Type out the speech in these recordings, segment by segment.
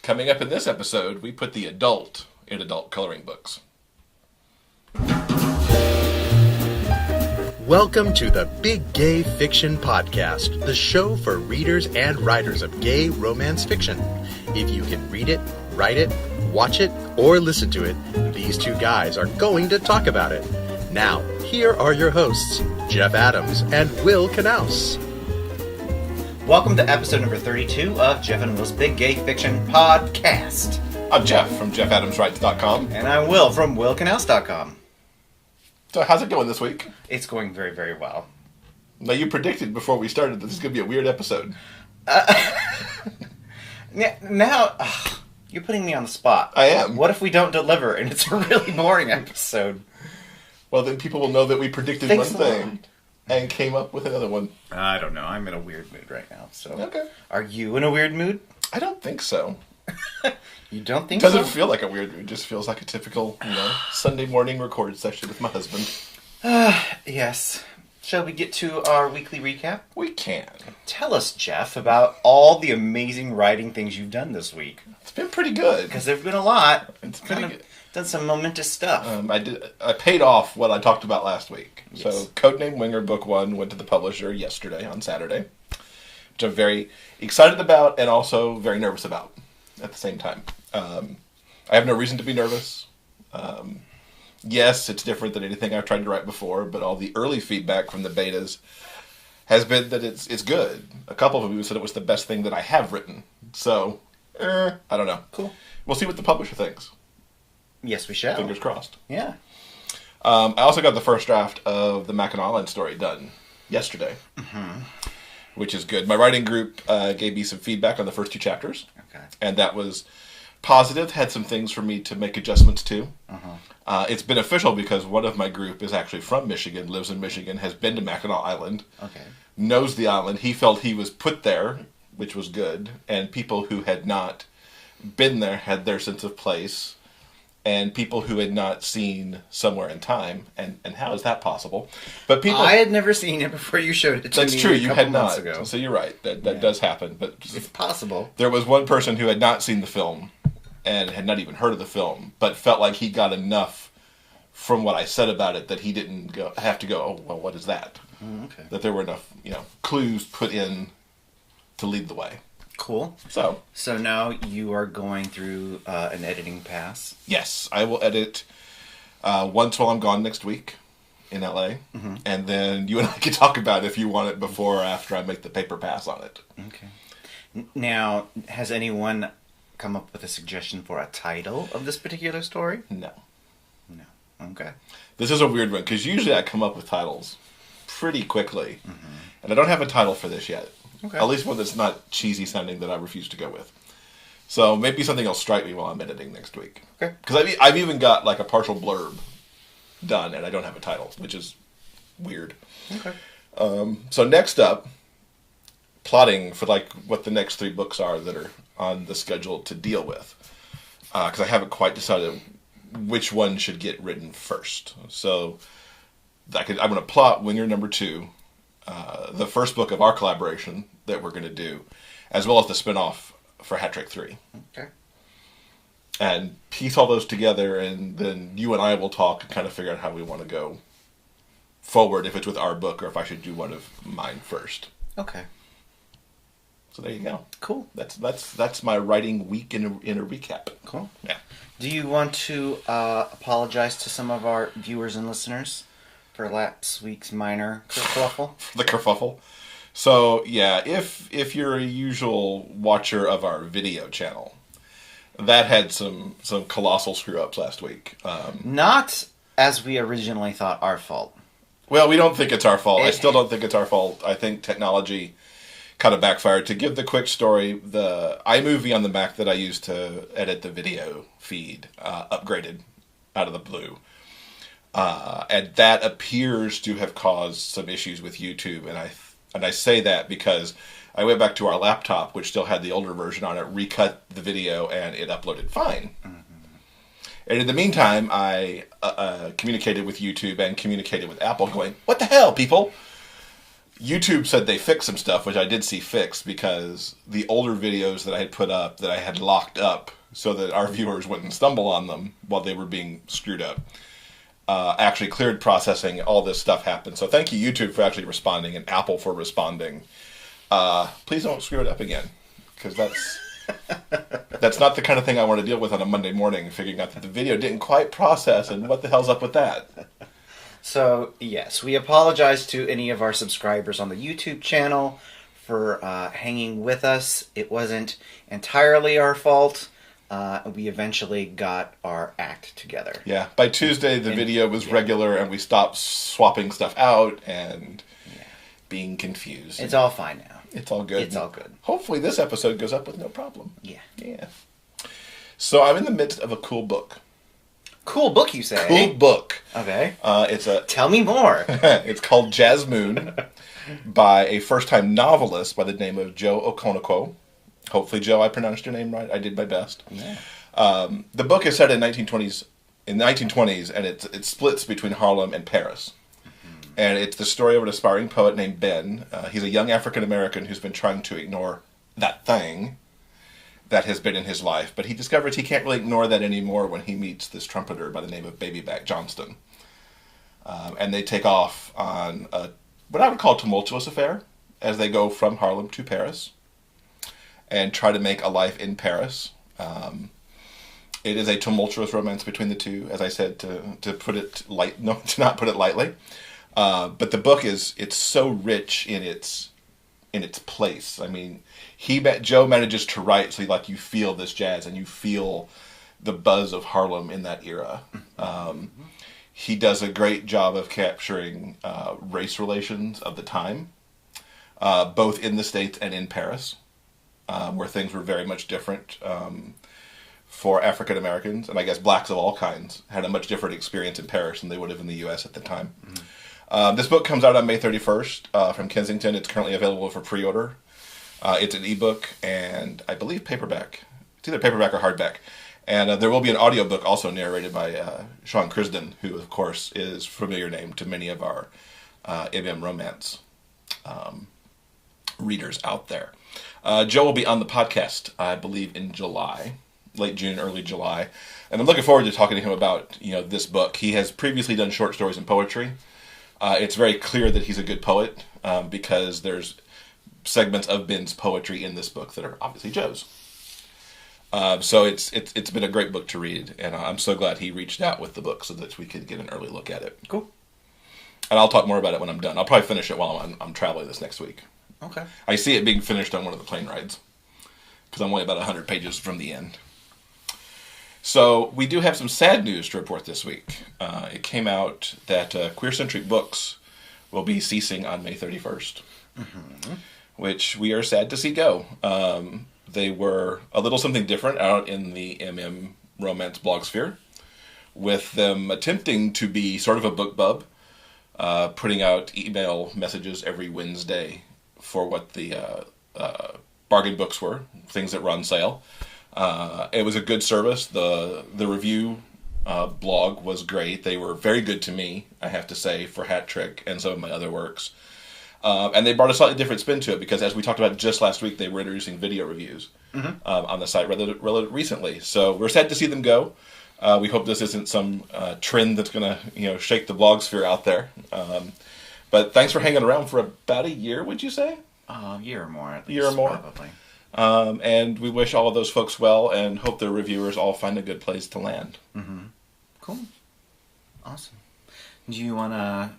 Coming up in this episode, we put the adult in adult coloring books. Welcome to the Big Gay Fiction Podcast, the show for readers and writers of gay romance fiction. If you can read it, write it, watch it, or listen to it, these two guys are going to talk about it. Now, here are your hosts, Jeff Adams and Will Knaus. Welcome to episode number 32 of Jeff and Will's Big Gay Fiction Podcast. I'm Jeff from JeffAdamsWrites.com. And I'm Will from WillKnaus.com. So how's it going this week? It's going very, very well. Now, you predicted before we started that this is going to be a weird episode. Now, you're putting me on the spot. I am. What if we don't deliver and it's a really boring episode? Well, then people will know that we predicted one thing and came up with another one. I don't know. I'm in a weird mood right now. So, okay. Are you in a weird mood? I don't think so. You don't think Doesn't so? feel like a weird mood. It just feels like a typical, Sunday morning record session with my husband. Yes. Shall we get to our weekly recap? We can. Tell us, Jeff, about all the amazing writing things you've done this week. It's been pretty good. Because there've been a lot. It's pretty good. Done some momentous stuff. I paid off what I talked about last week. Yes. So, Codename Winger Book 1 went to the publisher yesterday, on Saturday, which I'm very excited about and also very nervous about at the same time. I have no reason to be nervous. Yes, it's different than anything I've tried to write before, but all the early feedback from the betas has been that it's good. A couple of them said it was the best thing that I have written. So, I don't know. Cool. We'll see what the publisher thinks. Yes, we shall. Fingers crossed. Yeah. I also got the first draft of the Mackinac story done yesterday, which is good. My writing group gave me some feedback on the first two chapters, and that was positive. Had some things for me to make adjustments to. It's beneficial because one of my group is actually from Michigan, lives in Michigan, has been to Mackinac Island, knows the island. He felt he was put there, which was good, and people who had not been there had their sense of place. And people who had not seen Somewhere in Time, and how is that possible? But people, I had never seen it before you showed it to me. That's true. You had not. Ago. So you're right. That does happen. But it's possible. There was one person who had not seen the film and had not even heard of the film, but felt like he got enough from what I said about it that he didn't have to go. Oh, well, what is that? That there were enough, clues put in to lead the way. Cool. So now you are going through an editing pass. Yes, I will edit once while I'm gone next week in LA, and then you and I can talk about if you want it before or after I make the paper pass on it. Okay. Now, has anyone come up with a suggestion for a title of this particular story? No. Okay. This is a weird one because usually I come up with titles pretty quickly, and I don't have a title for this yet. Okay. At least one that's not cheesy sounding that I refuse to go with. So maybe something will strike me while I'm editing next week. Okay. Because I've even got like a partial blurb done and I don't have a title, which is weird. Okay. So next up, plotting for like what the next 3 books are that are on the schedule to deal with. Because I haven't quite decided which one should get written first. So I'm going to plot Winger number 2. The first book of our collaboration that we're going to do, as well as the spin-off for Hat Trick 3. Okay. And piece all those together, and then you and I will talk and kind of figure out how we want to go forward, if it's with our book or if I should do one of mine first. Okay. So there you go. Cool. That's my writing week in a recap. Cool. Yeah. Do you want to apologize to some of our viewers and listeners for last week's minor kerfuffle? The kerfuffle. So, yeah, if you're a usual watcher of our video channel, that had some colossal screw-ups last week. Not, as we originally thought, our fault. Well, we don't think it's our fault. I still don't think it's our fault. I think technology kind of backfired. To give the quick story, the iMovie on the Mac that I used to edit the video feed upgraded out of the blue. And that appears to have caused some issues with YouTube, and I say that because I went back to our laptop, which still had the older version on it, recut the video, and it uploaded fine. And in the meantime, I communicated with YouTube and communicated with Apple, going, "What the hell, people? YouTube said they fixed some stuff, which I did see fixed, because the older videos that I had put up that I had locked up so that our viewers wouldn't stumble on them while they were being screwed up, actually cleared processing. All this stuff happened. So thank you, YouTube, for actually responding, and Apple for responding. Please don't screw it up again, because that's not the kind of thing I want to deal with on a Monday morning, figuring out that the video didn't quite process, and what the hell's up with that? So, yes, we apologize to any of our subscribers on the YouTube channel for hanging with us. It wasn't entirely our fault. We eventually got our act together. Yeah, by Tuesday the video was regular, and we stopped swapping stuff out and being confused. It's all fine now. It's all good. It's all good. Hopefully this episode goes up with no problem. Yeah. Yeah. So I'm in the midst of a cool book. Cool book, you say? Cool book. Okay. Tell me more. It's called Jasmoon by a first-time novelist by the name of Joe Okonkwo. Hopefully, Joe, I pronounced your name right. I did my best. Yeah. The book is set in 1920s, and it splits between Harlem and Paris. Mm-hmm. And it's the story of an aspiring poet named Ben. He's a young African-American who's been trying to ignore that thing that has been in his life, but he discovers he can't really ignore that anymore when he meets this trumpeter by the name of Babyback Johnston. And they take off on what I would call a tumultuous affair as they go from Harlem to Paris and try to make a life in Paris. It is a tumultuous romance between the two, as I said, to put it to not put it lightly. But the book it's so rich in its place. I mean, Joe manages to write so you feel this jazz and you feel the buzz of Harlem in that era. He does a great job of capturing race relations of the time, both in the States and in Paris, where things were very much different for African Americans, and I guess blacks of all kinds had a much different experience in Paris than they would have in the U.S. at the time. Mm-hmm. This book comes out on May 31st from Kensington. It's currently available for pre-order. It's an ebook and I believe paperback. It's either paperback or hardback. And there will be an audiobook also narrated by Sean Crisden, who, of course, is a familiar name to many of our MM romance readers out there. Joe will be on the podcast, I believe, in July, late June, early July. And I'm looking forward to talking to him about this book. He has previously done short stories and poetry. It's very clear that he's a good poet because there's segments of Ben's poetry in this book that are obviously Joe's. So it's been a great book to read, and I'm so glad he reached out with the book so that we could get an early look at it. Cool. And I'll talk more about it when I'm done. I'll probably finish it while I'm traveling this next week. Okay. I see it being finished on one of the plane rides because I'm only about 100 pages from the end. So we do have some sad news to report this week. It came out that QUEERCentric Books will be ceasing on May 31st, which we are sad to see go. They were a little something different out in the MM romance blogsphere, with them attempting to be sort of a book bub, putting out email messages every Wednesday for what the bargain books were, things that were on sale. It was a good service. The review blog was great. They were very good to me, I have to say, for Hat Trick and some of my other works. And they brought a slightly different spin to it because, as we talked about just last week, they were introducing video reviews on the site rather recently. So we're sad to see them go. We hope this isn't some trend that's going to shake the blog sphere out there. But thanks for hanging around for about a year, would you say? A year or more, at least. Year or more? Probably. And we wish all of those folks well and hope their reviewers all find a good place to land. Mm-hmm. Cool. Awesome. Do you want to...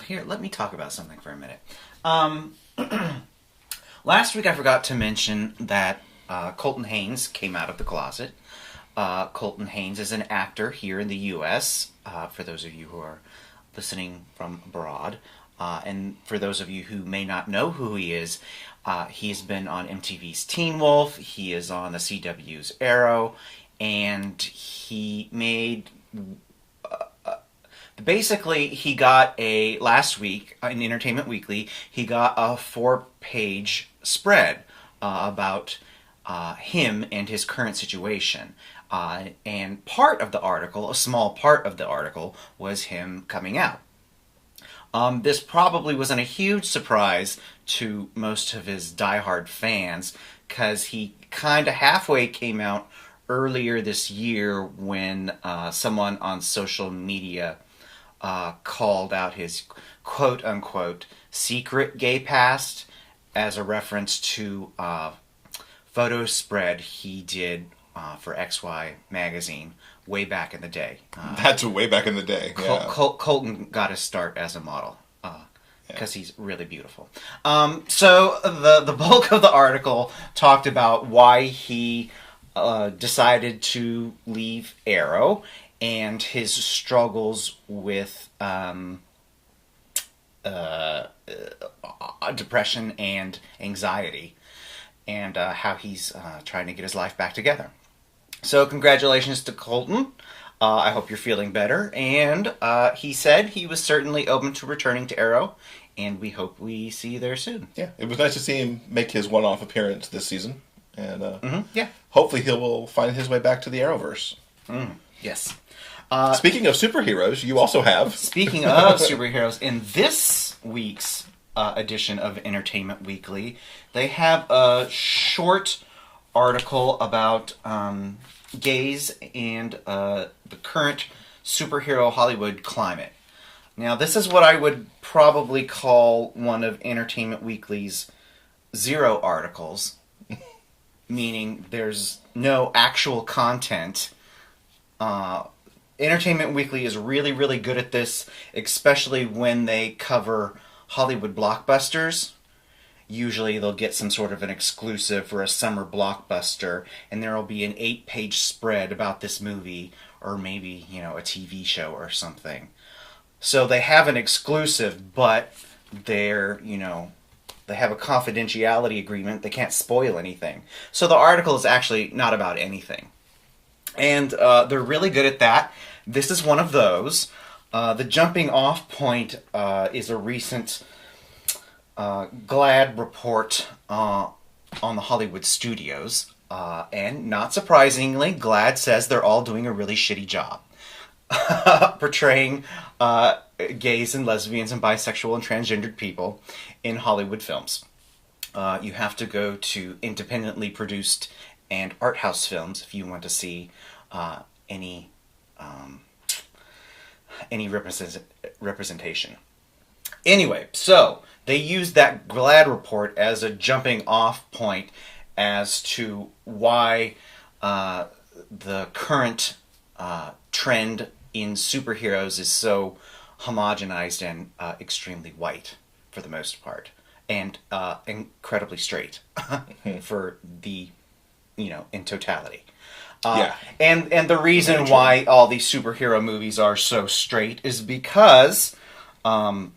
here, let me talk about something for a minute. Last week I forgot to mention that Colton Haynes came out of the closet. Colton Haynes is an actor here in the U.S., for those of you who are listening from abroad. And for those of you who may not know who he is, he's been on MTV's Teen Wolf, he is on the CW's Arrow, and he made... Basically, he got last week, in Entertainment Weekly, he got a 4-page spread about him and his current situation. And part of the article, a small part of the article, was him coming out. This probably wasn't a huge surprise to most of his diehard fans, because he kind of halfway came out earlier this year when someone on social media called out his quote-unquote secret gay past as a reference to photo spread he did for XY magazine way back in the day. That's way back in the day. Yeah. Colton got his start as a model because he's really beautiful. So the bulk of the article talked about why he decided to leave Arrow and his struggles with depression and anxiety, and how he's trying to get his life back together. So congratulations to Colton. I hope you're feeling better. And he said he was certainly open to returning to Arrow, and we hope we see you there soon. Yeah, it was nice to see him make his one-off appearance this season. And Yeah. hopefully he will find his way back to the Arrowverse. Yes. Speaking of superheroes, you also have... Speaking of superheroes, in this week's edition of Entertainment Weekly, they have a short article about gays and the current superhero Hollywood climate. Now, this is what I would probably call one of Entertainment Weekly's zero articles, meaning there's no actual content. Entertainment Weekly is really, really good at this, especially when they cover Hollywood blockbusters. Usually they'll get some sort of an exclusive for a summer blockbuster, and there will be an 8-page spread about this movie, or maybe, a TV show or something. So they have an exclusive, but they're, they have a confidentiality agreement. They can't spoil anything. So the article is actually not about anything. And they're really good at that. This is one of those. The jumping off point is a recent GLAAD report on the Hollywood studios. And not surprisingly, GLAAD says they're all doing a really shitty job portraying gays and lesbians and bisexual and transgendered people in Hollywood films. You have to go to independently produced and art house films if you want to see any representation. Anyway, so they used that GLAAD report as a jumping off point as to why the current trend in superheroes is so homogenized and extremely white for the most part, and incredibly straight for the, in totality. And the reason why all these superhero movies are so straight is because the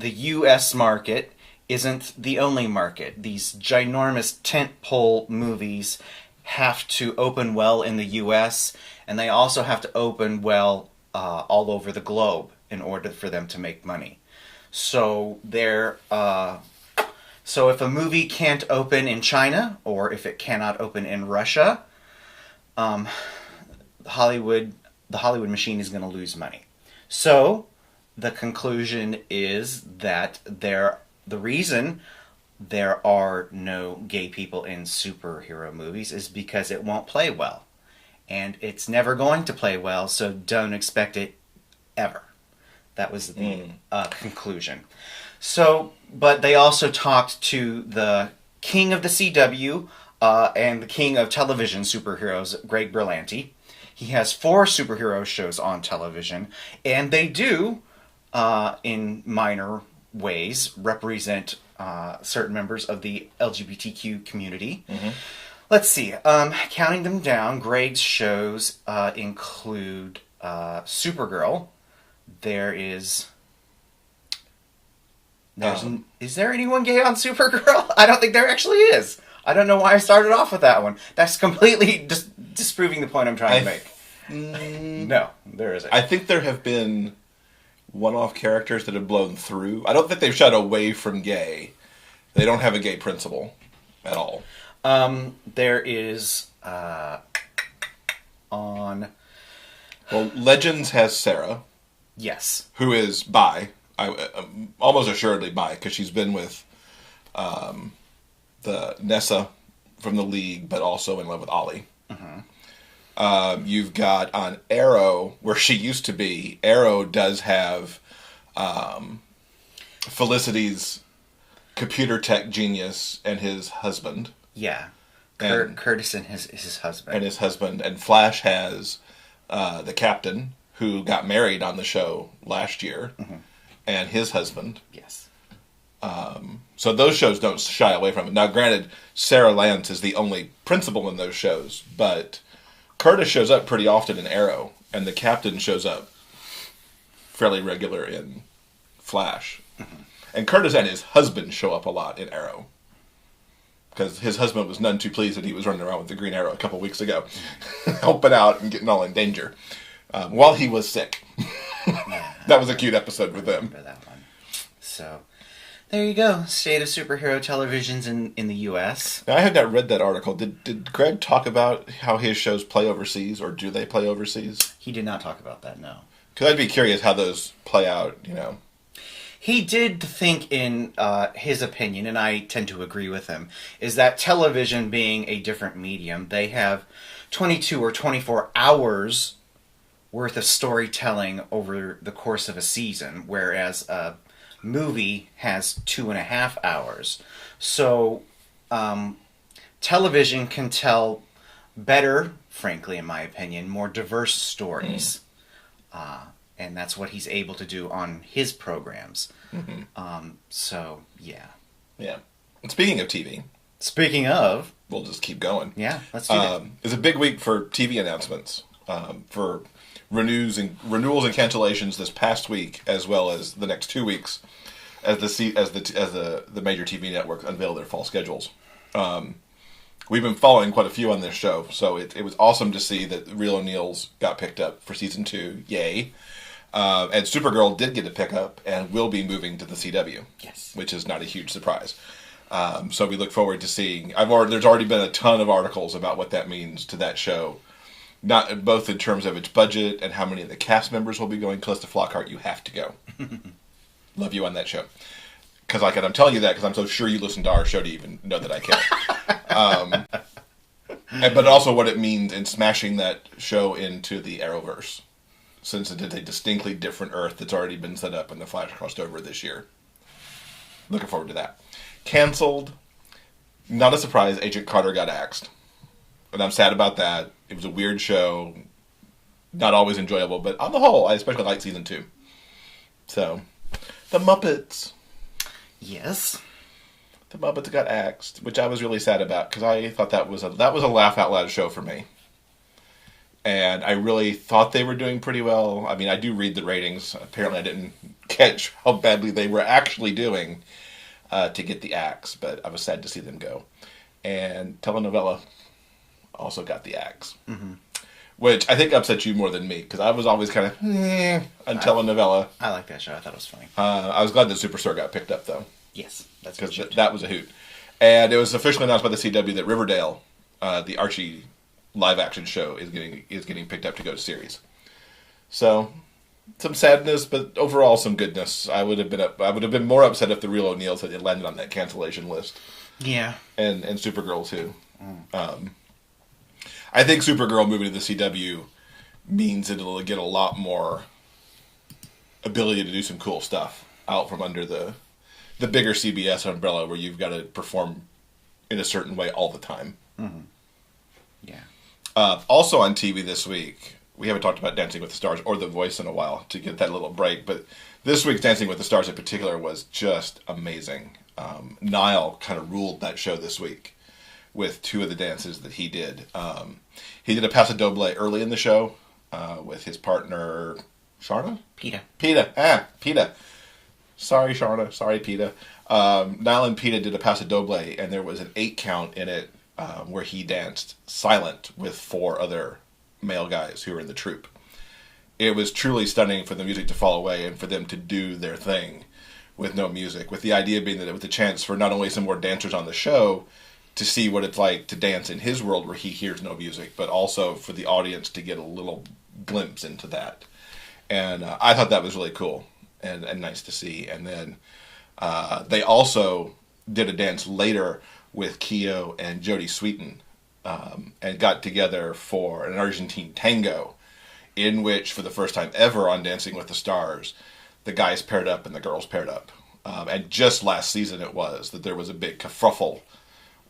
U.S. market isn't the only market. These ginormous tentpole movies have to open well in the U.S., and they also have to open well all over the globe in order for them to make money. So so if a movie can't open in China, or if it cannot open in Russia, the Hollywood machine is going to lose money. So the conclusion is that the reason there are no gay people in superhero movies is because it won't play well. And it's never going to play well, so don't expect it ever. That was the conclusion. So, but they also talked to the king of the CW and the king of television superheroes, Greg Berlanti. He has 4 superhero shows on television, and they do, in minor ways, represent certain members of the LGBTQ community. Mm-hmm. Let's see. Counting them down, Greg's shows include Supergirl. Is there anyone gay on Supergirl? I don't think there actually is. I don't know why I started off with that one. That's completely disproving the point I'm trying to make. No, there isn't. I think there have been one-off characters that have blown through. I don't think they've shied away from gay. They don't have a gay principle at all. There is on... Well, Legends has Sarah. Yes. Who is bi. Almost assuredly bi, because she's been with the Nessa from the League, but also in love with Ollie. You've got on Arrow, where she used to be, Arrow does have Felicity's computer tech genius and his husband. Yeah. Curtis and his husband. And his husband. And Flash has the captain, who got married on the show last year, and his husband. Yes. So those shows don't shy away from it. Now, granted, Sarah Lance is the only principal in those shows, but Curtis shows up pretty often in Arrow, and the captain shows up fairly regular in Flash. And Curtis and his husband show up a lot in Arrow, because his husband was none too pleased that he was running around with the Green Arrow a couple weeks ago, helping out and getting all in danger, while he was sick. That was a cute episode with them. That one. So, there you go. State of superhero televisions in the U.S. Now, I have not read that article. Did Greg talk about how his shows play overseas, or do they play overseas? He did not talk about that, no. Because I'd be curious how those play out, you know. He did think, in his opinion, and I tend to agree with him, is that television being a different medium, they have 22 or 24 hours worth of storytelling over the course of a season, whereas a movie has 2.5 hours. So, television can tell better, frankly, in my opinion, more diverse stories. And that's what he's able to do on his programs. So, yeah. Yeah. And speaking of TV... Speaking of... We'll just keep going. Yeah, let's do that. It's a big week for TV announcements. For renewals and cancellations this past week, as well as the next 2 weeks, as the major TV networks unveil their fall schedules. We've been following quite a few on this show, so it was awesome to see that Real O'Neals got picked up for season 2. Yay! And Supergirl did get a pickup and will be moving to the CW. Yes, which is not a huge surprise. So we look forward to seeing. There's already been a ton of articles about what that means to that show. Not both in terms of its budget and how many of the cast members will be going. Calista Flockhart, you have to go. Love you on that show. Because I'm telling you that because I'm so sure you listen to our show to even know that I care. But also what it means in smashing that show into the Arrowverse, since it is a distinctly different Earth that's already been set up and the Flash crossed over this year. Looking forward to that. Canceled. Not a surprise. Agent Carter got axed. And I'm sad about that. It was a weird show. Not always enjoyable, but on the whole, I especially liked season 2. So, the Muppets. Yes. The Muppets got axed, which I was really sad about, because I thought that was a laugh out loud show for me. And I really thought they were doing pretty well. I mean, I do read the ratings. Apparently I didn't catch how badly they were actually doing to get the axe, but I was sad to see them go. And telenovela also got the axe. Which I think upset you more than me, because I was always kind of on telenovela. I like that show. I thought it was funny. I was glad that Superstore got picked up, though. Yes, that's because that was a hoot. And it was officially announced by the CW that Riverdale, the Archie live-action show, is getting picked up to go to series. So, some sadness, but overall some goodness. I would have been more upset if the Real O'Neals had landed on that cancellation list. Yeah, and Supergirl too. I think Supergirl moving to the CW means it'll get a lot more ability to do some cool stuff out from under the bigger CBS umbrella, where you've got to perform in a certain way all the time. Yeah. Also on TV this week, we haven't talked about Dancing with the Stars or The Voice in a while to get that little break, but this week's Dancing with the Stars in particular was just amazing. Niall kind of ruled that show this week with 2 of the dances that he did. He did a paso doble early in the show with his partner, Sharna? Peta. Peta. Sorry, Sharna. Sorry, Peta. Niall and Peta did a paso doble, and there was an 8 count in it where he danced silent with 4 other male guys who were in the troupe. It was truly stunning for the music to fall away and for them to do their thing with no music, with the idea being that it was a chance for not only some more dancers on the show to see what it's like to dance in his world where he hears no music, but also for the audience to get a little glimpse into that. And I thought that was really cool and nice to see. And then they also did a dance later with Keo and Jodie Sweetin, and got together for an Argentine tango, in which, for the first time ever on Dancing with the Stars, the guys paired up and the girls paired up. And just last season it was that there was a big kerfuffle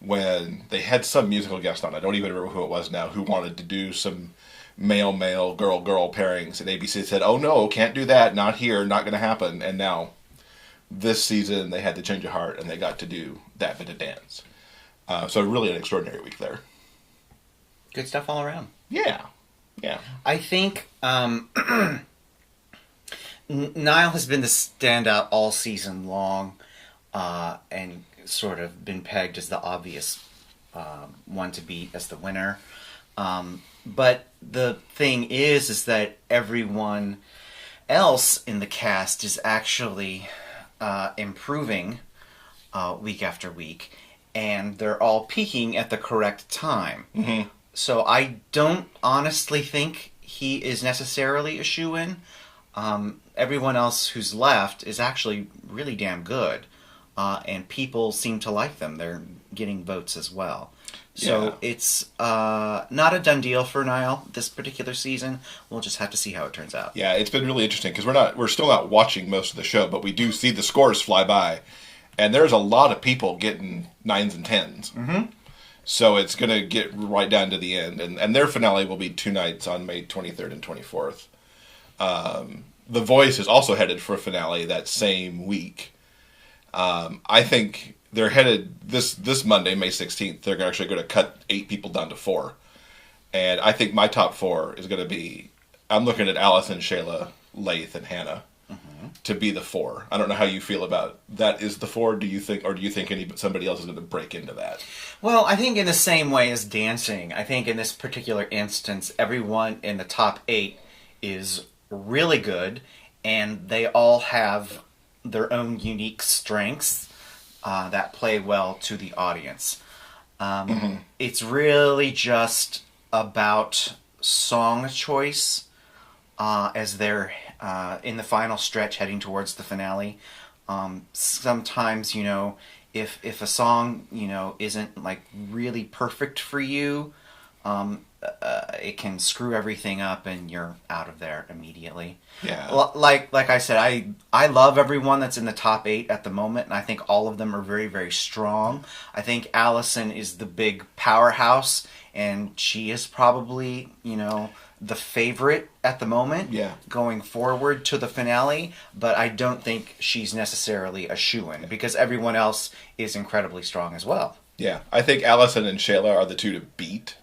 when they had some musical guest on. I don't even remember who it was now, who wanted to do some male-male, girl-girl pairings. And ABC said, oh no, can't do that, not here, not going to happen. And now, this season, they had to change of heart and they got to do that bit of dance. So really an extraordinary week there. Good stuff all around. Yeah. I think Niall has been the standout all season long, and sort of been pegged as the obvious one to beat as the winner. But the thing is that everyone else in the cast is actually improving week after week, and they're all peaking at the correct time. Mm-hmm. So I don't honestly think he is necessarily a shoo-in. Everyone else who's left is actually really damn good, and people seem to like them. They're getting votes as well. So it's not a done deal for Niall this particular season. We'll just have to see how it turns out. Yeah, it's been really interesting because we're still not watching most of the show, but we do see the scores fly by, and there's a lot of people getting 9s and 10s. Mm-hmm. So it's going to get right down to the end, and their finale will be 2 nights on May 23rd and 24th. The Voice is also headed for a finale that same week. I think they're headed this Monday, May 16th. They're actually going to cut 8 people down to 4. And I think my top 4 is going to be, I'm looking at Allison, Shayla, Laith, and Hannah to be the 4. I don't know how you feel about that is the 4. Do you think somebody else is going to break into that? Well, I think in the same way as dancing, I think in this particular instance, everyone in the top 8 is really good, and they all have their own unique strengths that play well to the audience. It's really just about song choice as they're in the final stretch heading towards the finale. Sometimes, if a song, isn't like really perfect for you, it can screw everything up and you're out of there immediately. Yeah. Like I said, I love everyone that's in the top 8 at the moment, and I think all of them are very, very strong. I think Allison is the big powerhouse, and she is probably, the favorite at the moment going forward to the finale, but I don't think she's necessarily a shoo-in because everyone else is incredibly strong as well. Yeah, I think Allison and Shayla are the 2 to beat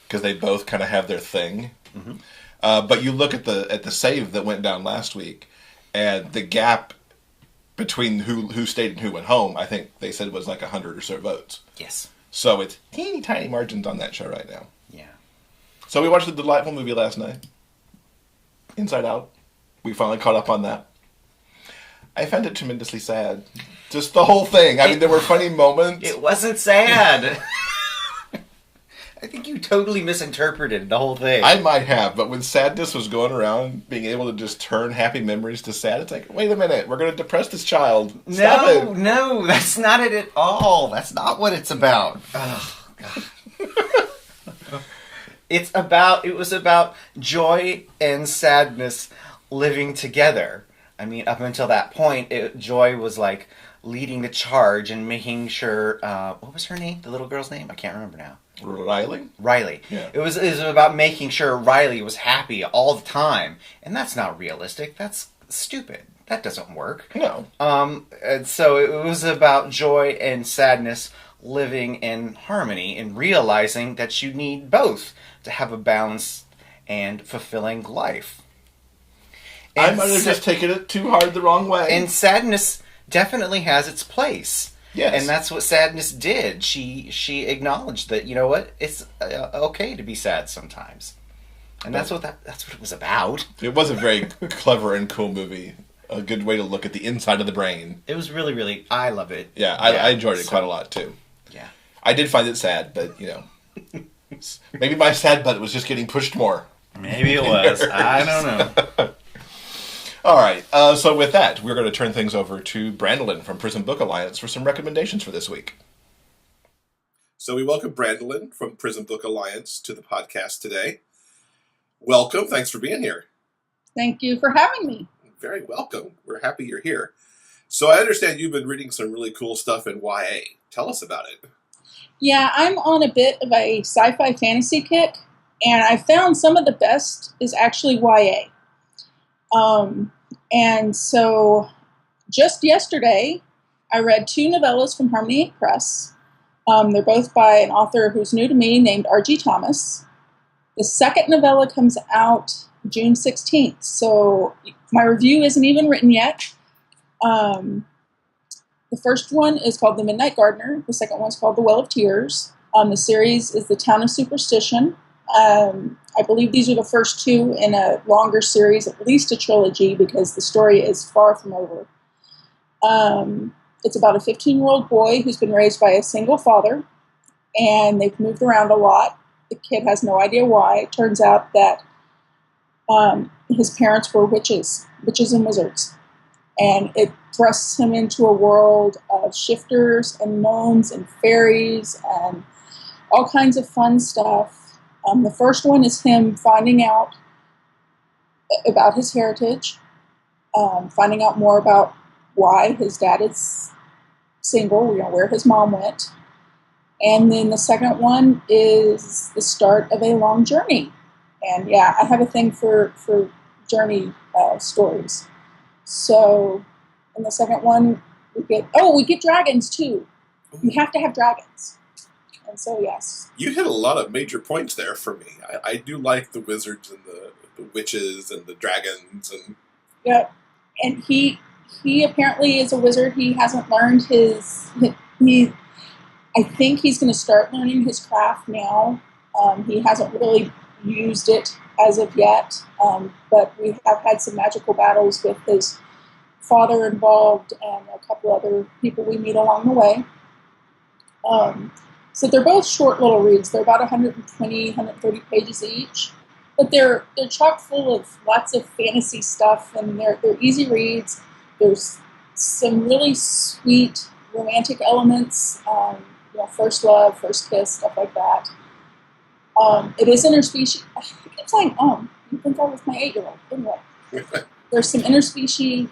because they both kind of have their thing. Mm-hmm. But you look at the save that went down last week, and the gap between who stayed and who went home, I think they said it was like 100 or so votes. Yes. So it's teeny tiny margins on that show right now. Yeah. So we watched the delightful movie last night, Inside Out. We finally caught up on that. I found it tremendously sad. Just the whole thing. I mean, there were funny moments. It wasn't sad. I think you totally misinterpreted the whole thing. I might have, but when sadness was going around, being able to just turn happy memories to sad, it's like, wait a minute, we're going to depress this child. Stop it. No, that's not it at all. That's not what it's about. Oh, God. It was about joy and sadness living together. I mean, up until that point, Joy was like leading the charge and making sure, what was her name? The little girl's name? I can't remember now. Riley. Yeah. It was about making sure Riley was happy all the time. And that's not realistic. That's stupid. That doesn't work. No. And so it was about joy and sadness living in harmony and realizing that you need both to have a balanced and fulfilling life. And I might have just taken it too hard the wrong way. And sadness definitely has its place. Yes. And that's what sadness did. She acknowledged that, you know what, it's okay to be sad sometimes. And that's what it was about. It was a very clever and cool movie. A good way to look at the inside of the brain. It was really, really, I love it. Yeah, I enjoyed it quite a lot too. Yeah. I did find it sad, but, maybe my sad button was just getting pushed more. Maybe it was. I don't know. All right. So with that, we're going to turn things over to Brandilyn from Prison Book Alliance for some recommendations for this week. So we welcome Brandilyn from Prison Book Alliance to the podcast today. Welcome. Thanks for being here. Thank you for having me. Very welcome. We're happy you're here. So I understand you've been reading some really cool stuff in YA. Tell us about it. Yeah, I'm on a bit of a sci-fi fantasy kick, and I found some of the best is actually YA. And so just yesterday, I read 2 novellas from Harmony Ink Press. They're both by an author who's new to me named R.G. Thomas. The second novella comes out June 16th, so my review isn't even written yet. The first one is called The Midnight Gardener. The second one's called The Well of Tears. The series is The Town of Superstition. I believe these are the first 2 in a longer series, at least a trilogy, because the story is far from over. It's about a 15-year-old boy who's been raised by a single father, and they've moved around a lot. The kid has no idea why. It turns out that his parents were witches and wizards. And it thrusts him into a world of shifters and gnomes and fairies and all kinds of fun stuff. The first one is him finding out about his heritage, finding out more about why his dad is single, where his mom went. And then the second one is the start of a long journey. And yeah, I have a thing for journey stories. So in the second one, we get dragons too. You have to have dragons. And so, yes. You hit a lot of major points there for me. I do like the wizards and the witches and the dragons. And Yep. And he apparently is a wizard. He hasn't learned I think he's going to start learning his craft now. He hasn't really used it as of yet, but we have had some magical battles with his father involved and a couple other people we meet along the way. So they're both short little reads. They're about 120, 130 pages each, but they're chock full of lots of fantasy stuff, and they're easy reads. There's some really sweet romantic elements, first love, first kiss, stuff like that. It is interspecies. I keep saying, you think I was my 8-year-old. Anyway, there's some interspecies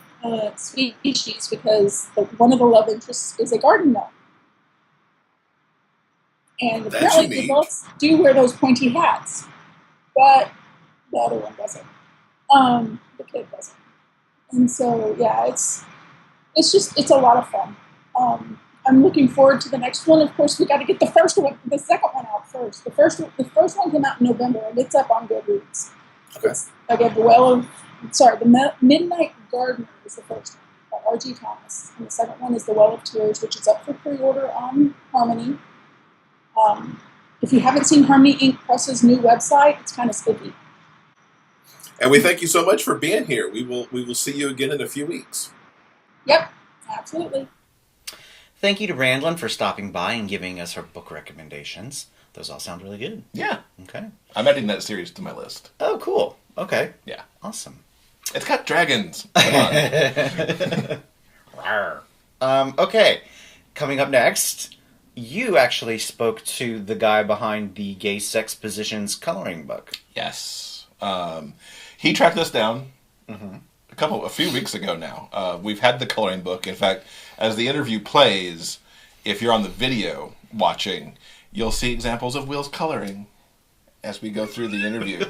species because one of the love interests is a garden gnome. And apparently the adults do wear those pointy hats, but the other one doesn't. The kid doesn't. And so, yeah, it's a lot of fun. I'm looking forward to the next one. Of course, we got to get the second one out first. The first one came out in November, and it's up on Goodreads. Okay. The Midnight Gardener is the first one, by R.G. Thomas. And the second one is The Well of Tears, which is up for pre-order on Harmony. If you haven't seen Harmony Ink Press's new website, it's kind of spooky. And we thank you so much for being here. We will see you again in a few weeks. Yep, absolutely. Thank you to Brandilyn for stopping by and giving us her book recommendations. Those all sound really good. Yeah. Okay. I'm adding that series to my list. Oh, cool. Okay. Yeah. Awesome. It's got dragons. Come on. Okay. Coming up next, you actually spoke to the guy behind the Gay Sex Positions coloring book. Yes. He tracked us down a few weeks ago now. We've had the coloring book. In fact, as the interview plays, if you're on the video watching, you'll see examples of Will's coloring as we go through the interview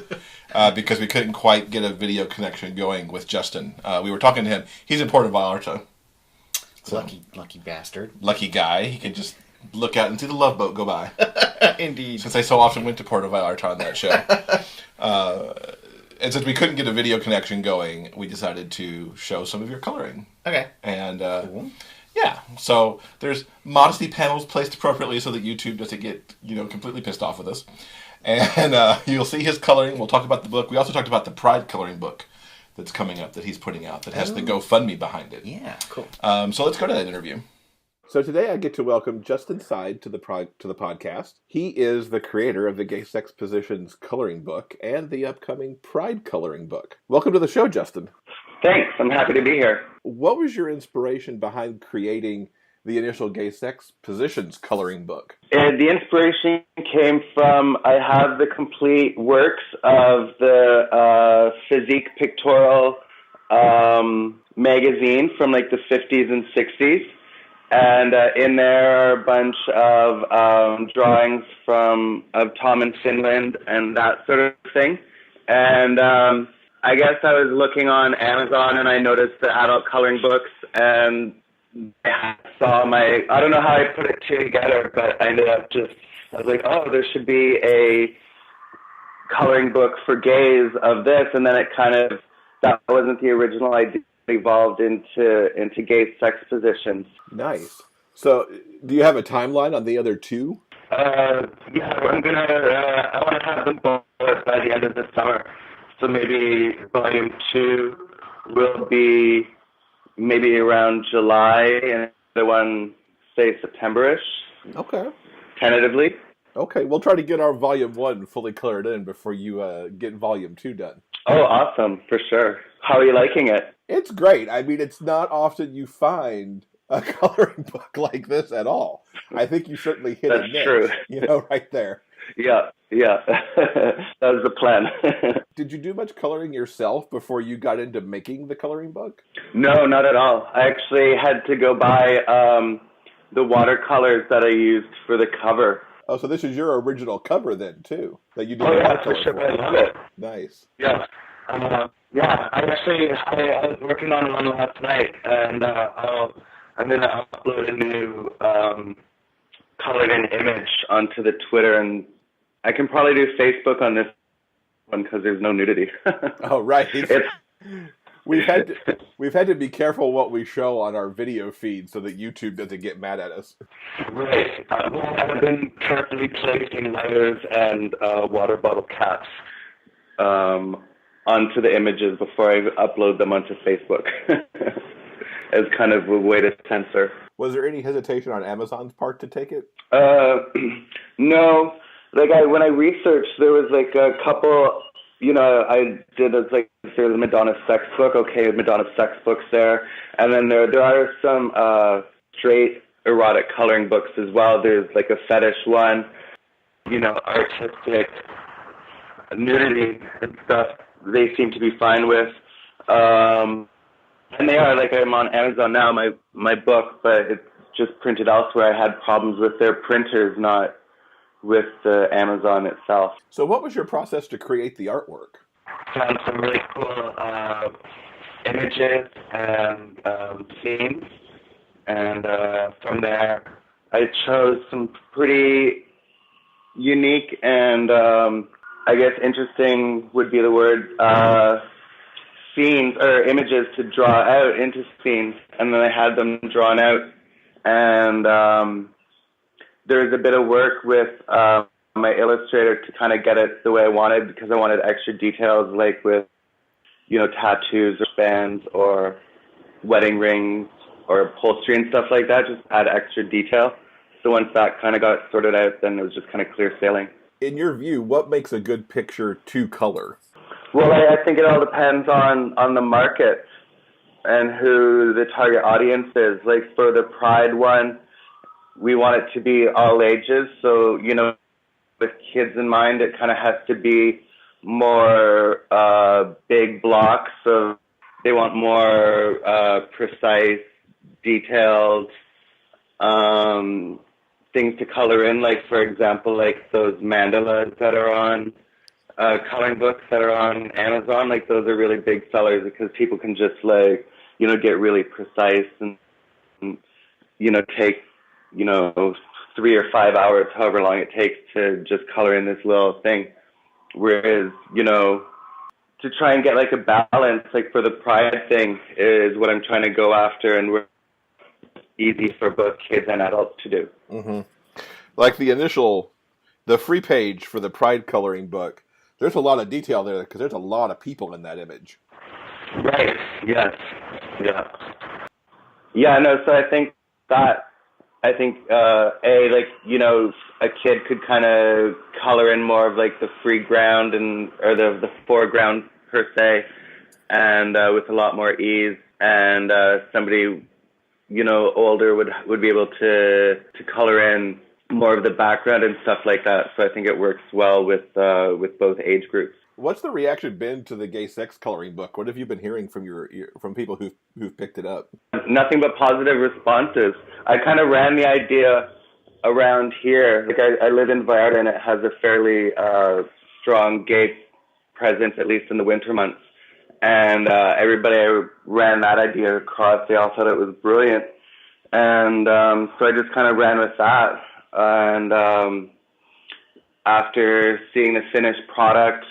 because we couldn't quite get a video connection going with Justin. We were talking to him. He's in Puerto Vallarta. So, lucky bastard. Lucky guy. He could just look out and see the Love Boat go by. Indeed. Since I so often went to Puerto Vallarta on that show. And since we couldn't get a video connection going, we decided to show some of your coloring. Okay. And cool. Yeah, so there's modesty panels placed appropriately so that YouTube doesn't get, completely pissed off with us. And you'll see his coloring. We'll talk about the book. We also talked about the Pride coloring book that's coming up that he's putting out that has the GoFundMe behind it. Yeah, cool. So let's go to that interview. So today I get to welcome Justin Syde to the podcast. He is the creator of the Gay Sex Positions coloring book and the upcoming Pride coloring book. Welcome to the show, Justin. Thanks. I'm happy to be here. What was your inspiration behind creating the initial gay sex positions coloring book? The inspiration came from, I have the complete works of the Physique Pictorial magazine from like the 50s and 60s. And in there are a bunch of drawings of Tom and Finland and that sort of thing. And I guess I was looking on Amazon and I noticed the adult coloring books, and I saw I don't know how I put it together, but I ended up I was like, oh, there should be a coloring book for gays of this. And then that wasn't the original idea. Evolved into gay sex positions. Nice. So, do you have a timeline on the other two? Yeah, I want to have them both by the end of the summer. So maybe volume 2 will be maybe around July, and the one, say, September-ish. Okay. Tentatively. Okay, we'll try to get our volume 1 fully colored in before you get volume 2 done. Oh, awesome, for sure. How are you liking it? It's great. I mean, it's not often you find a coloring book like this at all. I think you certainly hit it. That's true. Right there. Yeah. That was the plan. Did you do much coloring yourself before you got into making the coloring book? No, not at all. I actually had to go buy the watercolors that I used for the cover. Oh, so this is your original cover then, too? That you did. Oh, yeah, for sure. I love it. Nice. Yeah. I was working on one last night, and I'm going to upload a new colored-in image onto the Twitter, and I can probably do Facebook on this one because there's no nudity. Oh, right. We've had to be careful what we show on our video feed so that YouTube doesn't get mad at us. Right. I've been carefully placing lighters and water bottle caps onto the images before I upload them onto Facebook as kind of a way to censor. Was there any hesitation on Amazon's part to take it? No. When I researched, there was like a couple. I did there's a Madonna sex book. Okay, Madonna sex books there, and then there are some straight erotic coloring books as well. There's like a fetish one, artistic nudity and stuff. They seem to be fine with, and they are I'm on Amazon now. My book, but it's just printed elsewhere. I had problems with their printers, not with Amazon itself. So what was your process to create the artwork? Found some really cool images and scenes, and from there I chose some pretty unique and I guess interesting would be the word, scenes or images to draw out into scenes, and then I had them drawn out, and there's a bit of work with my illustrator to kind of get it the way I wanted, because I wanted extra details like with, tattoos or bands or wedding rings or upholstery and stuff like that, just add extra detail. So once that kind of got sorted out, then it was just kind of clear sailing. In your view, what makes a good picture to color? Well, I think it all depends on the market and who the target audience is. Like for the Pride one, we want it to be all ages. So, with kids in mind, it kind of has to be more big blocks. So they want more precise, detailed things to color in. Like, for example, like those mandalas that are on coloring books that are on Amazon. Like, those are really big sellers because people can just get really precise and take 3 or 5 hours, however long it takes to just color in this little thing. Whereas, to try and get like a balance, like for the Pride thing is what I'm trying to go after, and we're easy for both kids and adults to do. Mm-hmm. Like the free page for the Pride coloring book, there's a lot of detail there because there's a lot of people in that image. Right. Yes. Yeah. Yeah. No. So I think a kid could kind of color in more of like the free ground or the foreground per se, and with a lot more ease, and somebody, you know, older would be able to color in more of the background and stuff like that. So I think it works well with both age groups. What's the reaction been to the gay sex coloring book? What have you been hearing from people who've picked it up? Nothing but positive responses. I kind of ran the idea around here. Like I live in Vallarta, and it has a fairly strong gay presence, at least in the winter months. And everybody I ran that idea across, they all thought it was brilliant. And so I just kind of ran with that. And after seeing the finished product,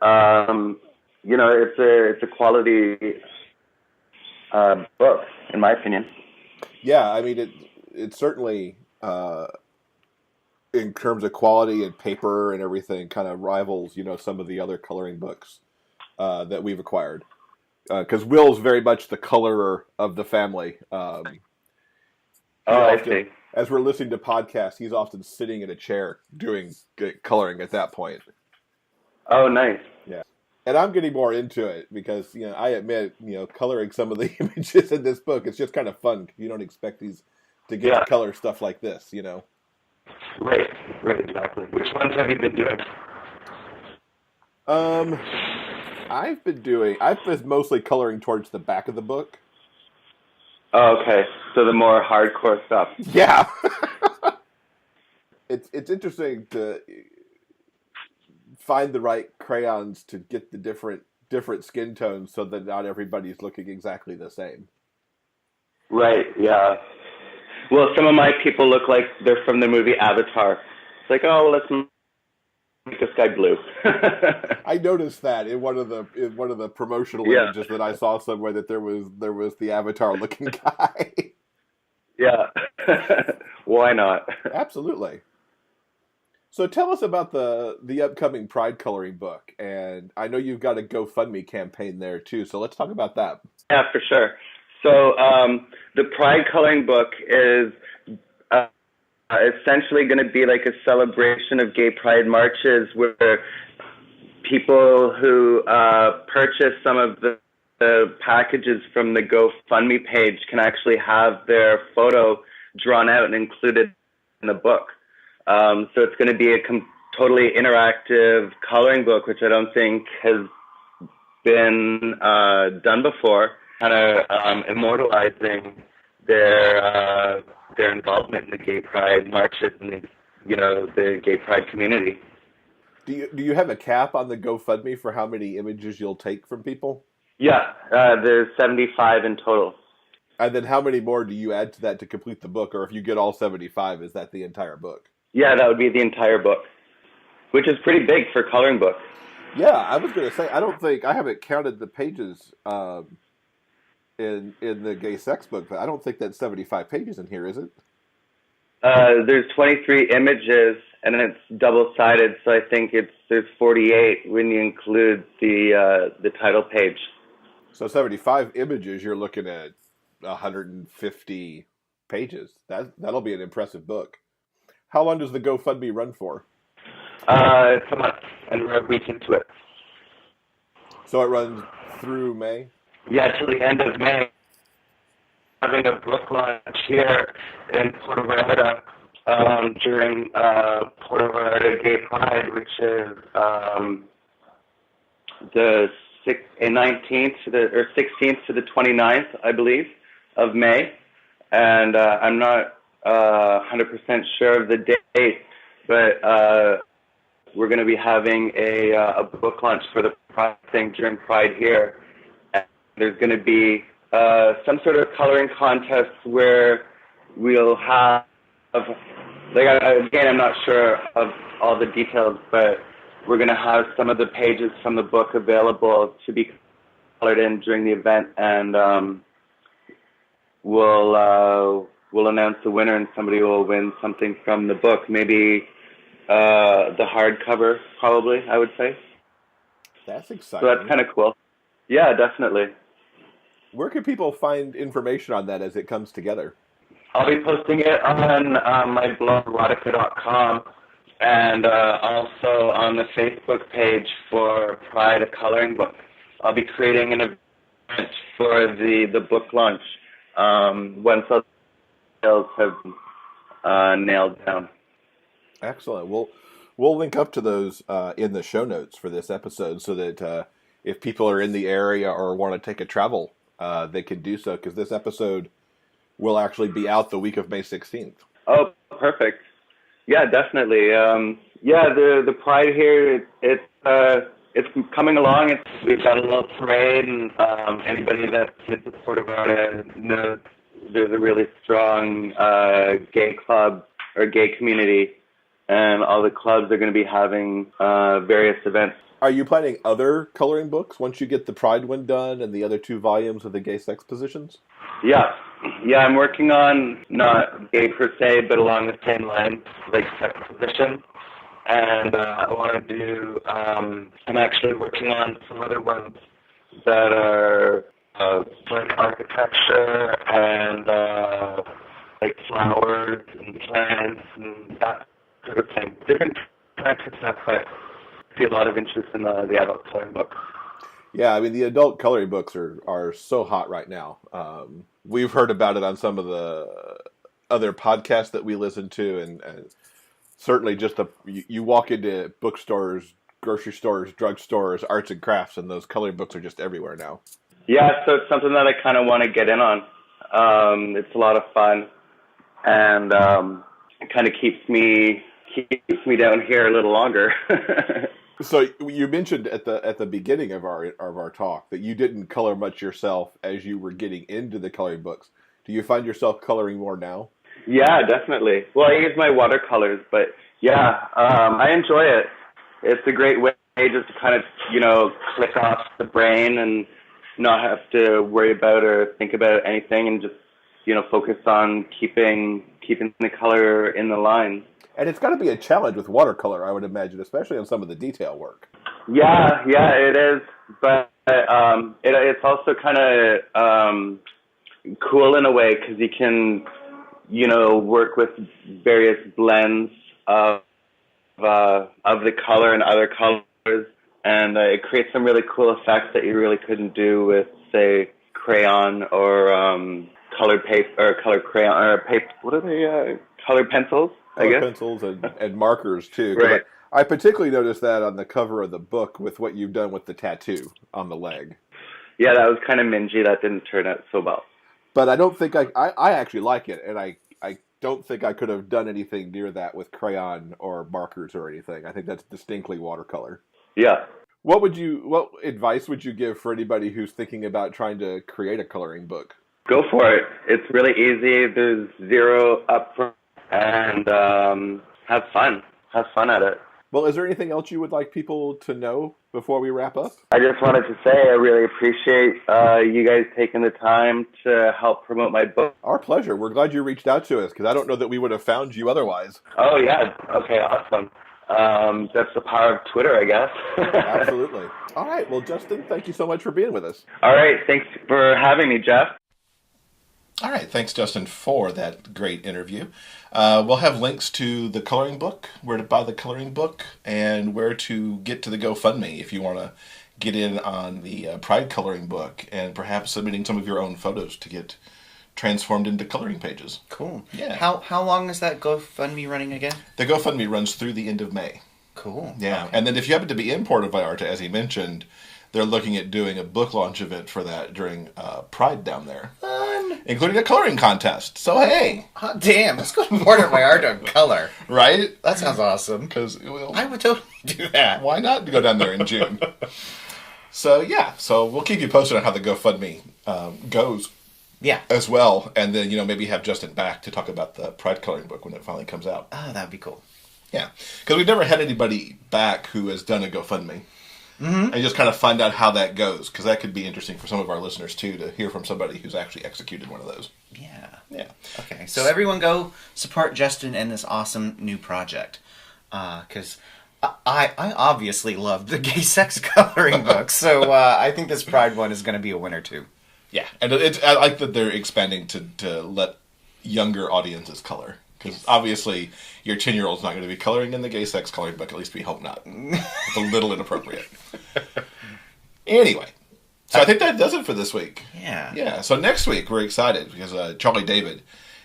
you know, it's a quality book, in my opinion. Yeah, I mean, it certainly, in terms of quality and paper and everything, kind of rivals, you know, some of the other coloring books that we've acquired. Because Will's very much the colorer of the family. I see. As we're listening to podcasts, he's often sitting in a chair doing coloring at that point. Oh, nice. Yeah. And I'm getting more into it because, you know, I admit, you know, coloring some of the images in this book, it's just kind of fun. You don't expect these to get to color stuff like this, you know? Right, exactly. Which ones have you been doing? I've been mostly coloring towards the back of the book. Oh, okay. So the more hardcore stuff. Yeah. It's interesting to find the right crayons to get the different skin tones so that not everybody's looking exactly the same. Right, yeah. Well, some of my people look like they're from the movie Avatar. It's like, oh, let's make this guy blue. I noticed that in one of the promotional images that I saw somewhere, that there was the Avatar looking guy. Yeah. Why not? Absolutely. So tell us about the upcoming Pride coloring book, and I know you've got a GoFundMe campaign there too. So let's talk about that. Yeah, for sure. So the Pride coloring book is essentially going to be like a celebration of gay pride marches, where people who purchase some of the packages from the GoFundMe page can actually have their photo drawn out and included in the book. So it's going to be a totally interactive coloring book, which I don't think has been done before, kind of immortalizing their involvement in the gay pride marches and the gay pride community. Do you have a cap on the GoFundMe for how many images you'll take from people? Yeah, there's 75 in total. And then how many more do you add to that to complete the book? Or if you get all 75, is that the entire book? Yeah, that would be the entire book, which is pretty big for a coloring book. Yeah, I was going to say, I haven't counted the pages in the gay sex book, but I don't think that's 75 pages in here, is it? There's 23 images, and then it's double-sided, so I think there's 48 when you include the title page. So 75 images, you're looking at 150 pages. That'll be an impressive book. How long does the GoFundMe run for? It's a month, and we're a week into it. So it runs through May? Yeah, till the end of May. Having a book launch here in Puerto Vallarta during Puerto Vallarta Gay Pride, which is the 19th to the 16th to the 29th, I believe, of May. And I'm not 100% sure of the date, but we're going to be having a book launch for the Pride thing during Pride here. And there's going to be some sort of coloring contest where we'll have, again, I'm not sure of all the details, but we're going to have some of the pages from the book available to be colored in during the event, and we'll announce the winner, and somebody will win something from the book. Maybe the hardcover, probably, I would say. That's exciting. So that's kind of cool. Yeah, definitely. Where can people find information on that as it comes together? I'll be posting it on my blog, erotica.com, and also on the Facebook page for Pride, a coloring book. I'll be creating an event for the book launch once all the details have nailed down. Excellent. We'll link up to those in the show notes for this episode so that if people are in the area or want to take a travel, they can do so, because this episode will actually be out the week of May 16th. Oh, perfect. Yeah, definitely. The Pride here, it's coming along. We've got a little parade, and anybody that's in support of it knows there's a really strong gay club or gay community, and all the clubs are going to be having various events. Are you planning other coloring books once you get the Pride one done and the other 2 volumes of the gay sex positions? Yeah, I'm working on not gay per se, but along the same line, like sex position. And I want to do, I'm actually working on some other ones that are like architecture and like flowers and plants and that sort of thing. Different types of stuff, but I see a lot of interest in the adult coloring books. Yeah, I mean, the adult coloring books are so hot right now. We've heard about it on some of the other podcasts that we listen to, and certainly just you walk into bookstores, grocery stores, drugstores, arts and crafts, and those coloring books are just everywhere now. Yeah, so it's something that I kind of want to get in on. It's a lot of fun, and it kind of keeps me down here a little longer. So you mentioned at the beginning of our talk that you didn't color much yourself as you were getting into the coloring books. Do you find yourself coloring more now? Yeah, definitely. Well, I use my watercolors, but yeah, I enjoy it. It's a great way just to kind of, click off the brain and not have to worry about or think about anything, and just, focus on keeping the color in the line. And it's got to be a challenge with watercolor, I would imagine, especially on some of the detail work. Yeah, it is. But it's also kind of cool in a way, because you can, work with various blends of the color and other colors, and it creates some really cool effects that you really couldn't do with, say, crayon or colored paper or colored crayon or paper. What are they? Colored pencils. I guess. Pencils and markers, too. Right. I particularly noticed that on the cover of the book with what you've done with the tattoo on the leg. Yeah, that was kind of mingy. That didn't turn out so well. But I don't think I actually like it, and I don't think I could have done anything near that with crayon or markers or anything. I think that's distinctly watercolor. Yeah. What advice would you give for anybody who's thinking about trying to create a coloring book? Go for it. It's really easy. There's zero upfront. And have fun. Have fun at it. Well, is there anything else you would like people to know before we wrap up? I just wanted to say I really appreciate you guys taking the time to help promote my book. Our pleasure. We're glad you reached out to us, because I don't know that we would have found you otherwise. Oh, yeah. Okay, awesome. That's the power of Twitter, I guess. Absolutely. All right. Well, Justin, thank you so much for being with us. All right. Thanks for having me, Jeff. All right, thanks, Justin, for that great interview. We'll have links to the coloring book, where to buy the coloring book, and where to get to the GoFundMe if you want to get in on the Pride coloring book, and perhaps submitting some of your own photos to get transformed into coloring pages. Cool. Yeah. How long is that GoFundMe running again? The GoFundMe runs through the end of May. Cool. Yeah, okay. And then if you happen to be in Puerto Vallarta, as he mentioned, they're looking at doing a book launch event for that during Pride down there. Fun. Including a coloring contest. So, hey. Hot damn, let's go to Puerto Vallarta and color. Right? That sounds awesome. Because I would totally do that. Why not go down there in June? So, yeah. So, we'll keep you posted on how the GoFundMe goes. Yeah. As well. And then, maybe have Justin back to talk about the Pride coloring book when it finally comes out. Oh, that'd be cool. Yeah. Because we've never had anybody back who has done a GoFundMe. Mm-hmm. And just kind of find out how that goes, because that could be interesting for some of our listeners, too, to hear from somebody who's actually executed one of those. Yeah. Okay, so everyone go support Justin and this awesome new project. Because I obviously loved the gay sex coloring book, so I think this Pride one is going to be a winner, too. Yeah, and I like that they're expanding to let younger audiences color. Because obviously, your 10-year-old's not going to be coloring in the gay sex coloring book. At least we hope not. It's a little inappropriate. Anyway, So I think that does it for this week. Yeah. Yeah. So next week we're excited because Charlie David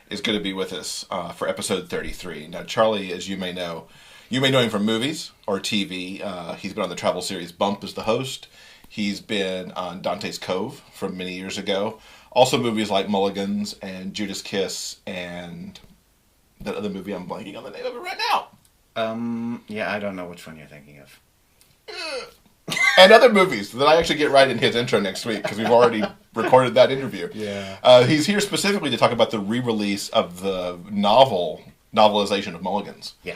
is going to be with us for episode 33. Now, Charlie, as you may know him from movies or TV. He's been on the travel series Bump as the host. He's been on Dante's Cove from many years ago. Also movies like Mulligan's and Judas Kiss and that other movie I'm blanking on the name of it right now. Yeah, I don't know which one you're thinking of. And other movies that I actually get right in his intro next week because we've already recorded that interview. Yeah. He's here specifically to talk about the re-release of the novelization of Mulligan's. Yeah.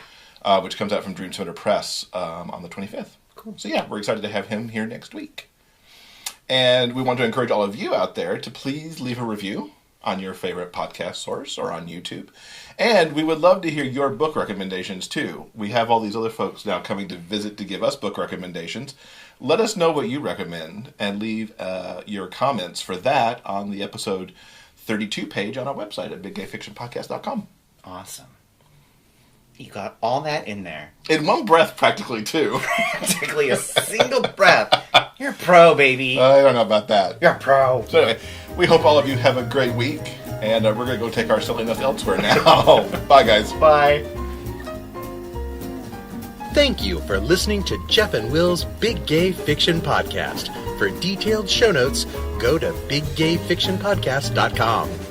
Which comes out from Dream Center Press on the 25th. Cool. So yeah, we're excited to have him here next week. And we want to encourage all of you out there to please leave a review on your favorite podcast source or on YouTube. And we would love to hear your book recommendations too. We have all these other folks now coming to visit to give us book recommendations. Let us know what you recommend and leave your comments for that on the episode 32 page on our website at biggayfictionpodcast.com. Awesome. You got all that in there. In one breath, practically, too. Practically a single breath. You're a pro, baby. I don't know about that. You're a pro. So anyway, we hope all of you have a great week, and we're going to go take our silliness elsewhere now. Bye, guys. Bye. Thank you for listening to Jeff and Will's Big Gay Fiction Podcast. For detailed show notes, go to biggayfictionpodcast.com.